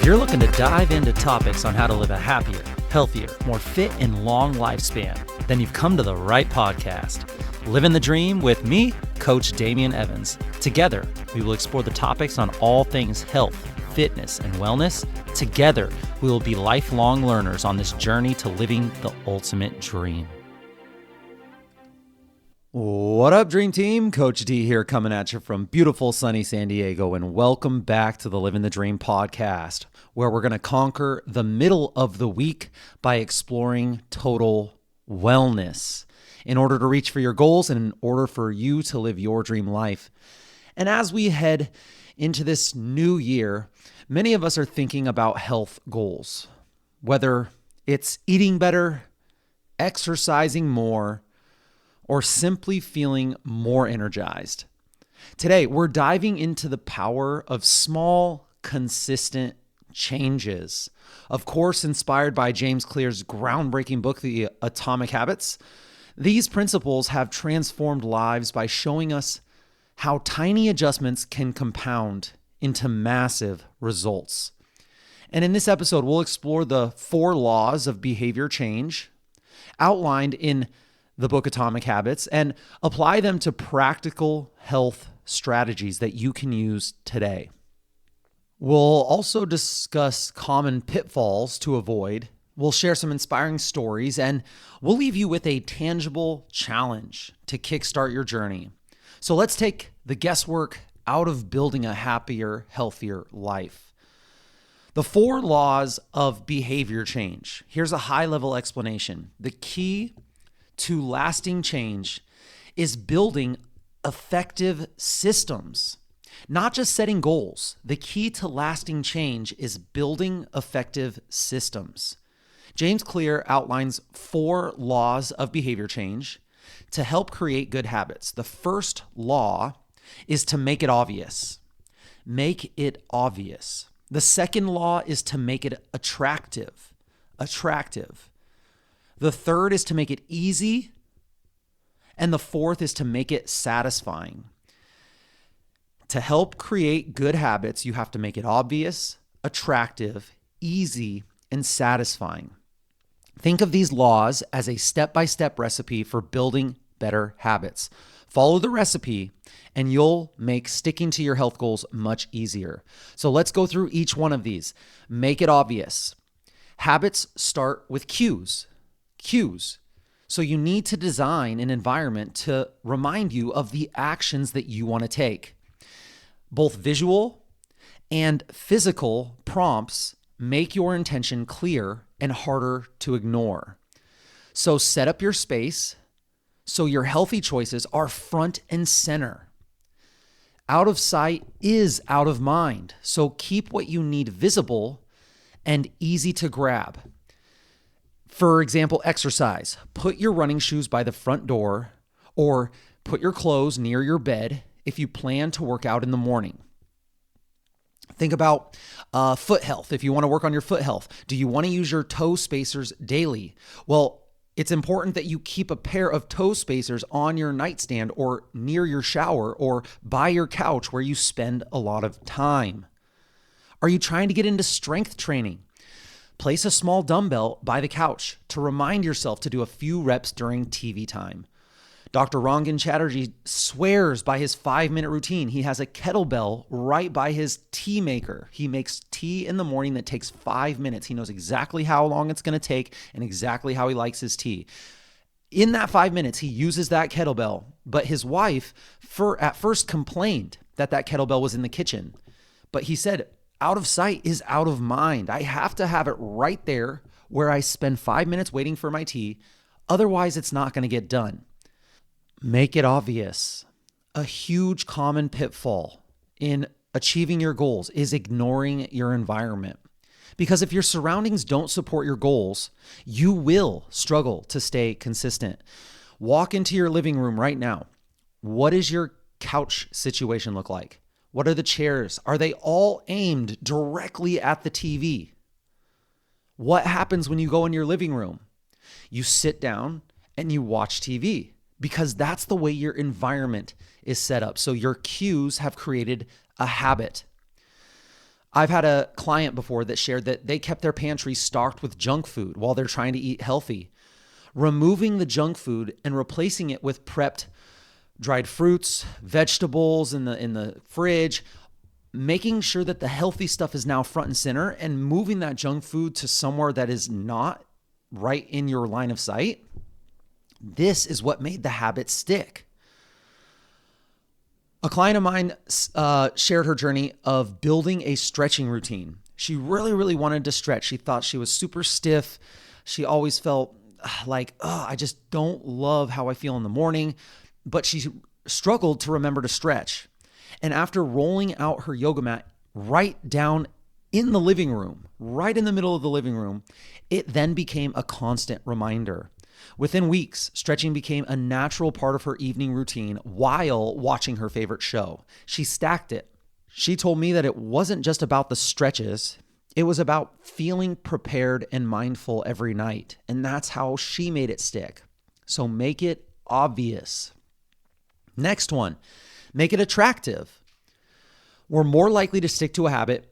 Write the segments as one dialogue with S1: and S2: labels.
S1: you're looking to dive into topics on how to live a happier, healthier, more fit, and long lifespan, then you've come to the right podcast. Livin the Dream with me, Coach Damian Evans. Together, we will explore the topics on all things health, fitness, and wellness. Together, we will be lifelong learners on this journey to living the ultimate dream. What up, Dream Team? Coach D here coming at you from beautiful sunny San Diego, and welcome back to the Livin the Dream podcast, where we're going to conquer the middle of the week by exploring total wellness in order to reach for your goals and in order for you to live your dream life. And as we head into this new year, many of us are thinking about health goals, whether it's eating better, exercising more, or simply feeling more energized. Today, we're diving into the power of small, consistent changes. Of course, inspired by James Clear's groundbreaking book, The Atomic Habits, these principles have transformed lives by showing us how tiny adjustments can compound into massive results. And in this episode, we'll explore the 4 laws of behavior change outlined in the book Atomic Habits and apply them to practical health strategies that you can use today. We'll also discuss common pitfalls to avoid. We'll share some inspiring stories, and we'll leave you with a tangible challenge to kickstart your journey. So let's take the guesswork out of building a happier, healthier life. The 4 laws of behavior change. Here's a high-level explanation. The key to lasting change is building effective systems, not just setting goals. The key to lasting change is building effective systems. James Clear outlines 4 laws of behavior change to help create good habits. The first law is to make it obvious. Make it obvious. The second law is to make it attractive. The third is to make it easy. And the fourth is to make it satisfying. To help create good habits, you have to make it obvious, attractive, easy, and satisfying. Think of these laws as a step-by-step recipe for building better habits. Follow the recipe and you'll make sticking to your health goals much easier. So let's go through each one of these. Make it obvious. Habits start with cues. So you need to design an environment to remind you of the actions that you want to take. Both visual and physical prompts make your intention clear and harder to ignore. So set up your space so your healthy choices are front and center. Out of sight is out of mind. So keep what you need visible and easy to grab. For example, exercise. Put your running shoes by the front door or put your clothes near your bed if you plan to work out in the morning. Think about foot health. If you want to work on your foot health, do you want to use your toe spacers daily? Well, it's important that you keep a pair of toe spacers on your nightstand or near your shower or by your couch where you spend a lot of time. Are you trying to get into strength training? Place a small dumbbell by the couch to remind yourself to do a few reps during TV time. Dr. Rangan Chatterjee swears by his 5-minute routine. He has a kettlebell right by his tea maker. He makes tea in the morning that takes 5 minutes. He knows exactly how long it's going to take and exactly how he likes his tea. In that 5 minutes, he uses that kettlebell, but his wife at first complained that kettlebell was in the kitchen. But he said, out of sight is out of mind. I have to have it right there where I spend 5 minutes waiting for my tea. Otherwise, it's not going to get done. Make it obvious. A huge common pitfall in achieving your goals is ignoring your environment. Because if your surroundings don't support your goals, you will struggle to stay consistent. Walk into your living room right now. What does your couch situation look like? What are the chairs? Are they all aimed directly at the TV? What happens when you go in your living room? You sit down and you watch TV because that's the way your environment is set up. So your cues have created a habit. I've had a client before that shared that they kept their pantry stocked with junk food while they're trying to eat healthy. Removing the junk food and replacing it with prepped dried fruits, vegetables in the fridge, making sure that the healthy stuff is now front and center, and moving that junk food to somewhere that is not right in your line of sight. This is what made the habit stick. A client of mine shared her journey of building a stretching routine. She really, really wanted to stretch. She thought she was super stiff. She always felt like, I just don't love how I feel in the morning. But she struggled to remember to stretch. And after rolling out her yoga mat right down in the living room, right in the middle of the living room, it then became a constant reminder. Within weeks, stretching became a natural part of her evening routine while watching her favorite show. She stacked it. She told me that it wasn't just about the stretches. It was about feeling prepared and mindful every night. And that's how she made it stick. So make it obvious. Next one, make it attractive. We're more likely to stick to a habit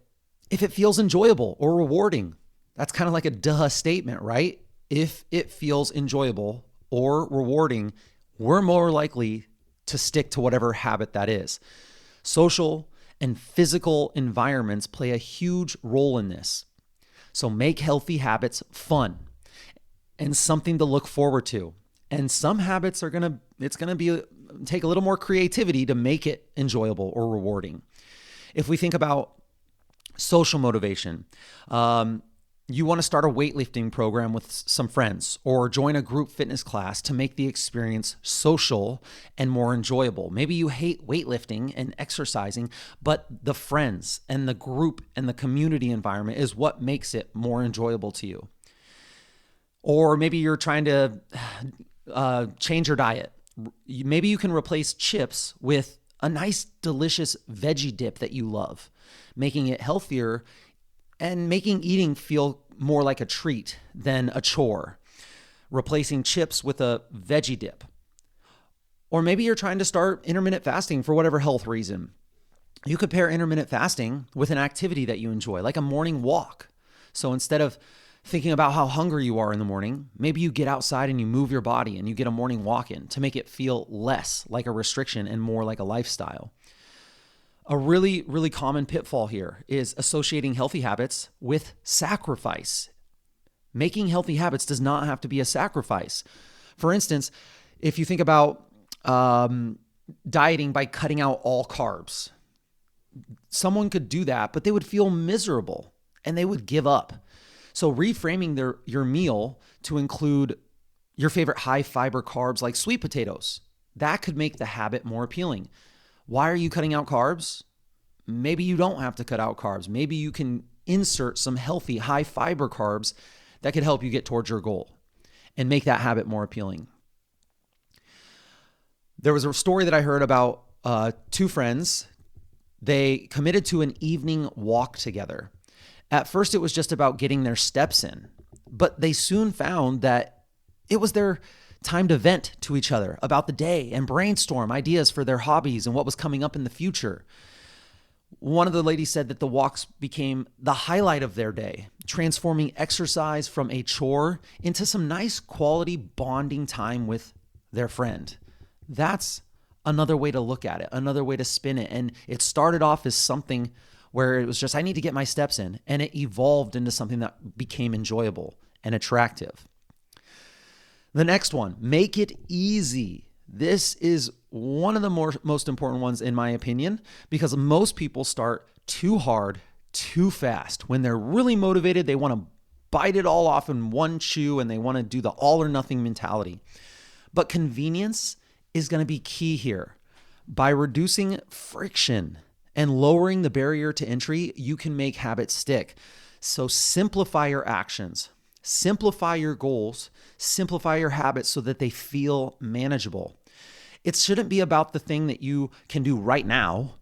S1: if it feels enjoyable or rewarding. That's kind of like a duh statement, right? If it feels enjoyable or rewarding, we're more likely to stick to whatever habit that is. Social and physical environments play a huge role in this. So make healthy habits fun and something to look forward to. And some habits are take a little more creativity to make it enjoyable or rewarding. If we think about social motivation, you want to start a weightlifting program with some friends or join a group fitness class to make the experience social and more enjoyable. Maybe you hate weightlifting and exercising, but the friends and the group and the community environment is what makes it more enjoyable to you. Or maybe you're trying to change your diet. Maybe you can replace chips with a nice, delicious veggie dip that you love, making it healthier and making eating feel more like a treat than a chore. Replacing chips with a veggie dip. Or maybe you're trying to start intermittent fasting for whatever health reason. You could pair intermittent fasting with an activity that you enjoy, like a morning walk. So instead of thinking about how hungry you are in the morning, maybe you get outside and you move your body and you get a morning walk in to make it feel less like a restriction and more like a lifestyle. A really, really common pitfall here is associating healthy habits with sacrifice. Making healthy habits does not have to be a sacrifice. For instance, if you think about dieting by cutting out all carbs, someone could do that, but they would feel miserable and they would give up. So reframing your meal to include your favorite high fiber carbs like sweet potatoes, that could make the habit more appealing. Why are you cutting out carbs? Maybe you don't have to cut out carbs. Maybe you can insert some healthy high fiber carbs that could help you get towards your goal and make that habit more appealing. There was a story that I heard about two friends. They committed to an evening walk together. At first, it was just about getting their steps in, but they soon found that it was their time to vent to each other about the day and brainstorm ideas for their hobbies and what was coming up in the future. One of the ladies said that the walks became the highlight of their day, transforming exercise from a chore into some nice quality bonding time with their friend. That's another way to look at it, another way to spin it. And it started off as something where it was just, I need to get my steps in. And it evolved into something that became enjoyable and attractive. The next one, make it easy. This is one of the most important ones in my opinion, because most people start too hard, too fast. When they're really motivated, they want to bite it all off in one chew and they want to do the all or nothing mentality. But convenience is going to be key here. By reducing friction and lowering the barrier to entry, you can make habits stick. So simplify your actions, simplify your goals, simplify your habits so that they feel manageable. It shouldn't be about the thing that you can do right now.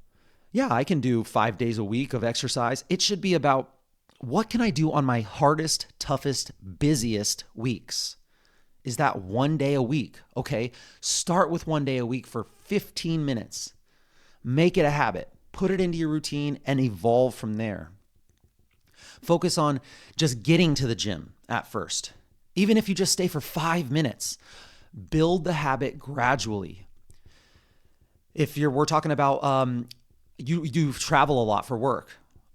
S1: Yeah, I can do 5 days a week of exercise. It should be about what can I do on my hardest, toughest, busiest weeks? Is that 1 day a week? Okay, start with 1 day a week for 15 minutes. Make it a habit. Put it into your routine and evolve from there. Focus on just getting to the gym at first. Even if you just stay for 5 minutes, build the habit gradually. If we're talking about you travel a lot for work.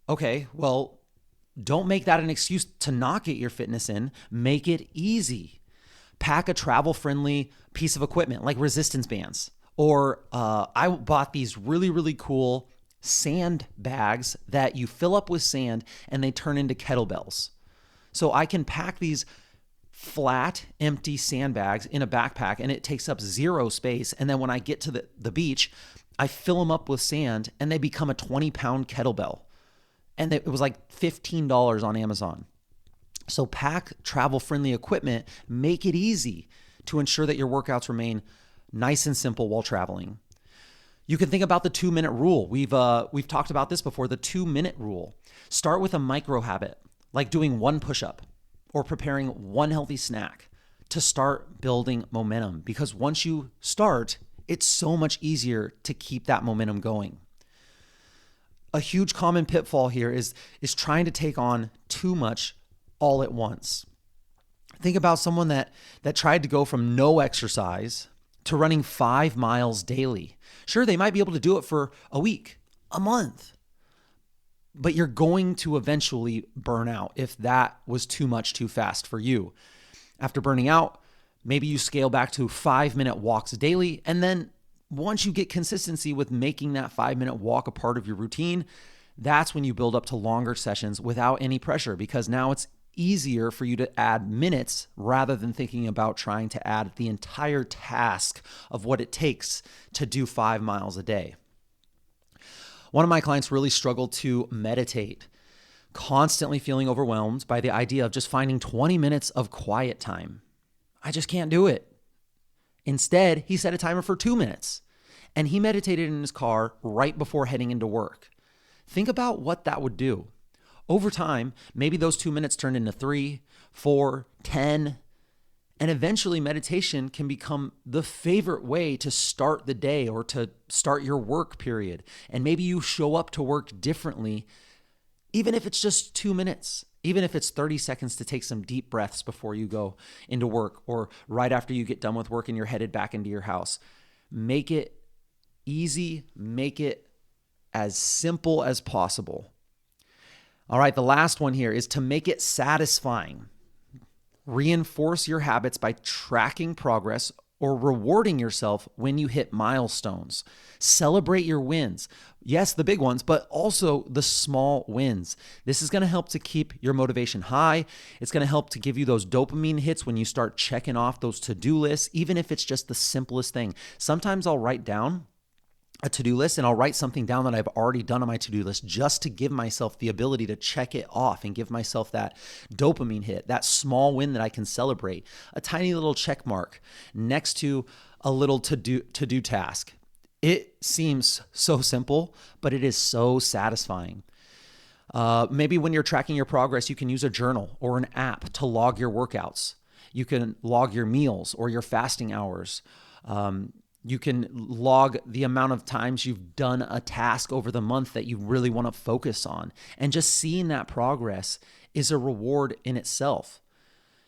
S1: Okay, well, don't make that an excuse to not get your fitness in. Make it easy. Pack a travel-friendly piece of equipment like resistance bands. Or I bought these really, really cool sand bags that you fill up with sand and they turn into kettlebells. So I can pack these flat, empty sandbags in a backpack and it takes up zero space. And then when I get to the beach, I fill them up with sand and they become a 20-pound kettlebell. And it was like $15 on Amazon. So pack travel-friendly equipment, make it easy to ensure that your workouts remain nice and simple while traveling. You can think about the 2-minute rule. We've talked about this before, the 2-minute rule. Start with a micro habit, like doing 1 push-up or preparing 1 healthy snack to start building momentum. Because once you start, it's so much easier to keep that momentum going. A huge common pitfall here is trying to take on too much all at once. Think about someone that tried to go from no exercise to running 5 miles daily. Sure, they might be able to do it for a week, a month, but you're going to eventually burn out if that was too much too fast for you. After burning out, maybe you scale back to 5-minute walks daily, and then once you get consistency with making that 5-minute walk a part of your routine, that's when you build up to longer sessions without any pressure, because now it's easier for you to add minutes rather than thinking about trying to add the entire task of what it takes to do 5 miles a day. One of my clients really struggled to meditate, constantly feeling overwhelmed by the idea of just finding 20 minutes of quiet time. I just can't do it. Instead, he set a timer for 2 minutes and he meditated in his car right before heading into work. Think about what that would do. Over time, maybe those 2 minutes turned into 3, 4, 10, and eventually meditation can become the favorite way to start the day or to start your work period. And maybe you show up to work differently, even if it's just 2 minutes, even if it's 30 seconds to take some deep breaths before you go into work or right after you get done with work and you're headed back into your house. Make it easy, make it as simple as possible. All right, the last one here is to make it satisfying. Reinforce your habits by tracking progress or rewarding yourself when you hit milestones. Celebrate your wins. Yes, the big ones, but also the small wins. This is going to help to keep your motivation high. It's going to help to give you those dopamine hits when you start checking off those to-do lists, even if it's just the simplest thing. Sometimes I'll write down a to-do list and I'll write something down that I've already done on my to-do list just to give myself the ability to check it off and give myself that dopamine hit, that small win that I can celebrate, a tiny little check mark next to a little to-do task. It seems so simple, but it is so satisfying. Maybe when you're tracking your progress, you can use a journal or an app to log your workouts. You can log your meals or your fasting hours. You can log the amount of times you've done a task over the month that you really want to focus on. And just seeing that progress is a reward in itself.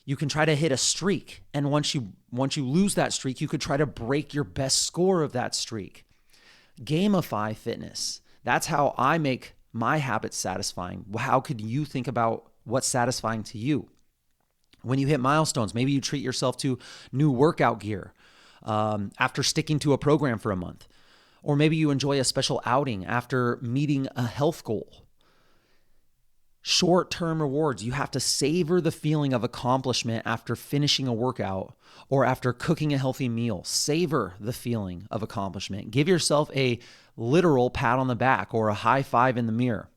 S1: You can try to hit a streak. And once you lose that streak, you could try to break your best score of that streak. Gamify fitness. That's how I make my habits satisfying. How could you think about what's satisfying to you? When you hit milestones, maybe you treat yourself to new workout gear. After sticking to a program for a month. Or maybe you enjoy a special outing after meeting a health goal. Short-term rewards. You have to savor the feeling of accomplishment after finishing a workout or after cooking a healthy meal. Savor the feeling of accomplishment. Give yourself a literal pat on the back or a high five in the mirror.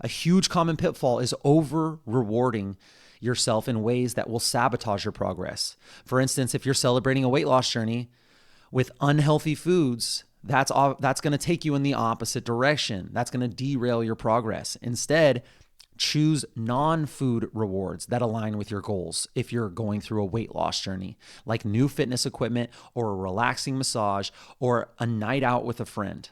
S1: A huge common pitfall is over-rewarding yourself in ways that will sabotage your progress. For instance, if you're celebrating a weight loss journey with unhealthy foods, that's going to take you in the opposite direction. That's going to derail your progress. Instead, choose non-food rewards that align with your goals if you're going through a weight loss journey, like new fitness equipment or a relaxing massage or a night out with a friend.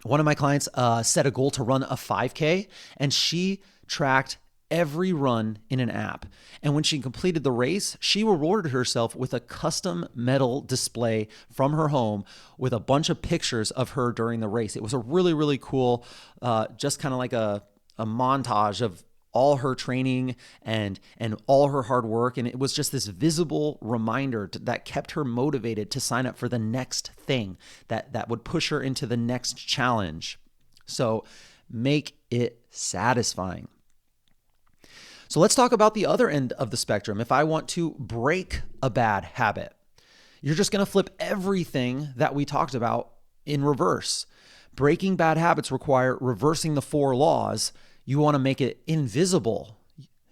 S1: One of my clients set a goal to run a 5K, and she tracked every run in an app. And when she completed the race, she rewarded herself with a custom metal display from her home with a bunch of pictures of her during the race. It was a really, really cool, just kind of like a montage of all her training and all her hard work. And it was just this visible reminder that kept her motivated to sign up for the next thing that would push her into the next challenge. So make it satisfying. So let's talk about the other end of the spectrum. If I want to break a bad habit, you're just going to flip everything that we talked about in reverse. Breaking bad habits require reversing the 4 laws. You want to make it invisible.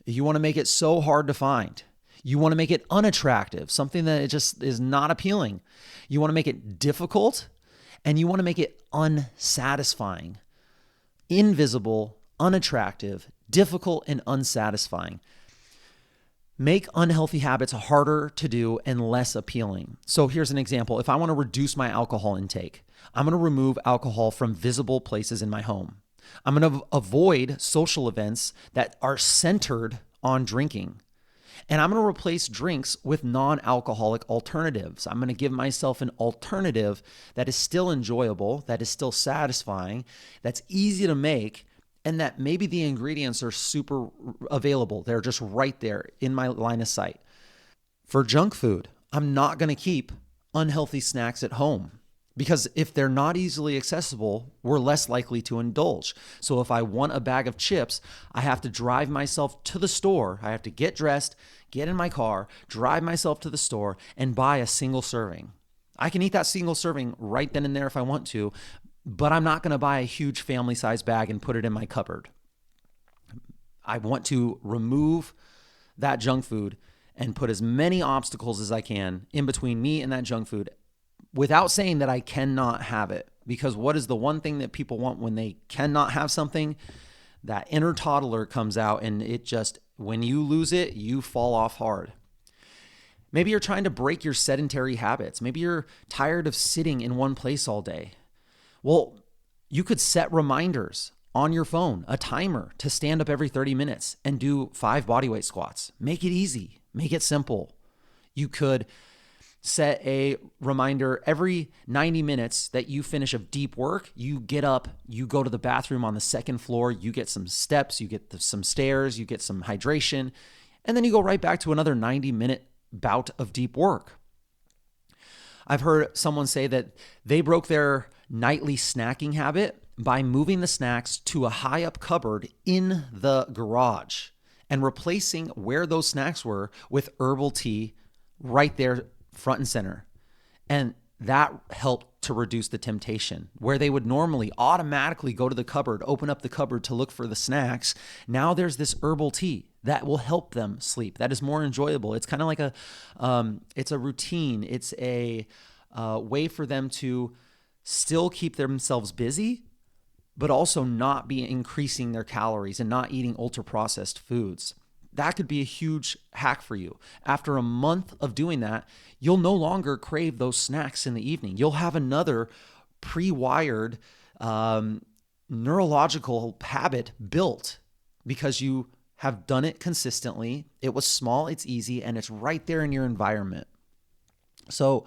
S1: You want to make it so hard to find. You want to make it unattractive, something that it just is not appealing. You want to make it difficult, and you want to make it unsatisfying. Invisible, unattractive, difficult, and unsatisfying. Make unhealthy habits harder to do and less appealing. So here's an example. If I want to reduce my alcohol intake, I'm going to remove alcohol from visible places in my home. I'm going to avoid social events that are centered on drinking. And I'm going to replace drinks with non-alcoholic alternatives. I'm going to give myself an alternative that is still enjoyable, that is still satisfying, that's easy to make, and that maybe the ingredients are super available. They're just right there in my line of sight. For junk food, I'm not going to keep unhealthy snacks at home because if they're not easily accessible, we're less likely to indulge. So if I want a bag of chips, I have to drive myself to the store. I have to get dressed, get in my car, drive myself to the store, and buy a single serving. I can eat that single serving right then and there if I want to, but I'm not going to buy a huge family-sized bag and put it in my cupboard. I want to remove that junk food and put as many obstacles as I can in between me and that junk food without saying that I cannot have it. Because what is the one thing that people want when they cannot have something? That inner toddler comes out, and it just, when you lose it, you fall off hard. Maybe you're trying to break your sedentary habits. Maybe you're tired of sitting in one place all day. Well, you could set reminders on your phone, a timer to stand up every 30 minutes and do 5 bodyweight squats. Make it easy. Make it simple. You could set a reminder every 90 minutes that you finish a deep work, you get up, you go to the bathroom on the 2nd floor, you get some steps, you get some stairs, you get some hydration, and then you go right back to another 90-minute bout of deep work. I've heard someone say that they broke their nightly snacking habit by moving the snacks to a high up cupboard in the garage and replacing where those snacks were with herbal tea right there front and center. And that helped to reduce the temptation. Where they would normally automatically go to the cupboard, open up the cupboard to look for the snacks, now there's this herbal tea that will help them sleep. That is more enjoyable. It's kind of like it's a routine. It's a way for them to still keep themselves busy, but also not be increasing their calories and not eating ultra-processed foods. That could be a huge hack for you. After a month of doing that, you'll no longer crave those snacks in the evening. You'll have another pre-wired neurological habit built because you have done it consistently. It was small, it's easy, and it's right there in your environment. So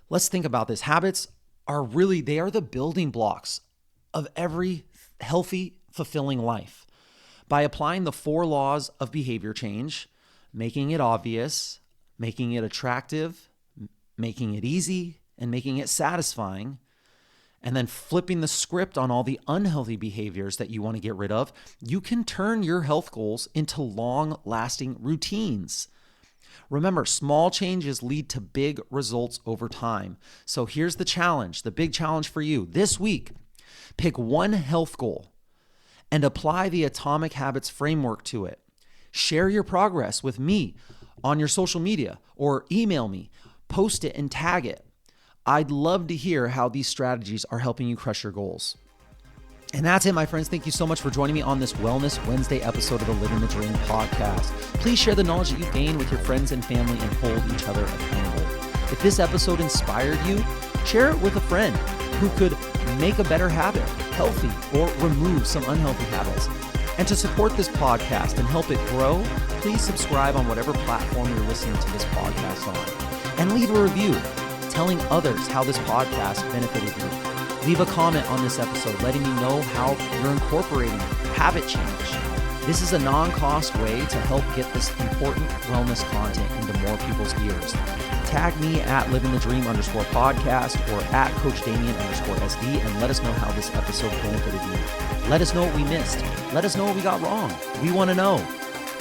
S1: let's think about this. Habits are they are the building blocks of every healthy, fulfilling life. By applying the 4 laws of behavior change, making it obvious, making it attractive, making it easy, and making it satisfying, and then flipping the script on all the unhealthy behaviors that you want to get rid of, you can turn your health goals into long-lasting routines. Remember, small changes lead to big results over time. So here's the challenge, the big challenge for you. This week, pick one health goal and apply the Atomic Habits framework to it. Share your progress with me on your social media or email me, post it and tag it. I'd love to hear how these strategies are helping you crush your goals. And that's it, my friends. Thank you so much for joining me on this Wellness Wednesday episode of the Livin the Dream podcast. Please share the knowledge that you've gained with your friends and family and hold each other accountable. If this episode inspired you, share it with a friend. who could make a better habit healthy or remove some unhealthy habits. And to support this podcast and help it grow, please subscribe on whatever platform you're listening to this podcast on. And leave a review telling others how this podcast benefited you. Leave a comment on this episode letting me know how you're incorporating habit change. This is a non-cost way to help get this important wellness content into more people's ears. Tag me at livingthedream_podcast or at Coach Damien_SD and let us know how this episode benefited you. Let us know what we missed. Let us know what we got wrong. We want to know.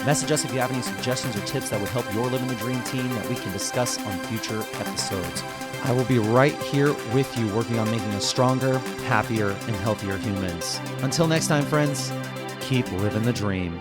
S1: Message us if you have any suggestions or tips that would help your Living the Dream team that we can discuss on future episodes. I will be right here with you working on making us stronger, happier, and healthier humans. Until next time, friends, keep living the dream.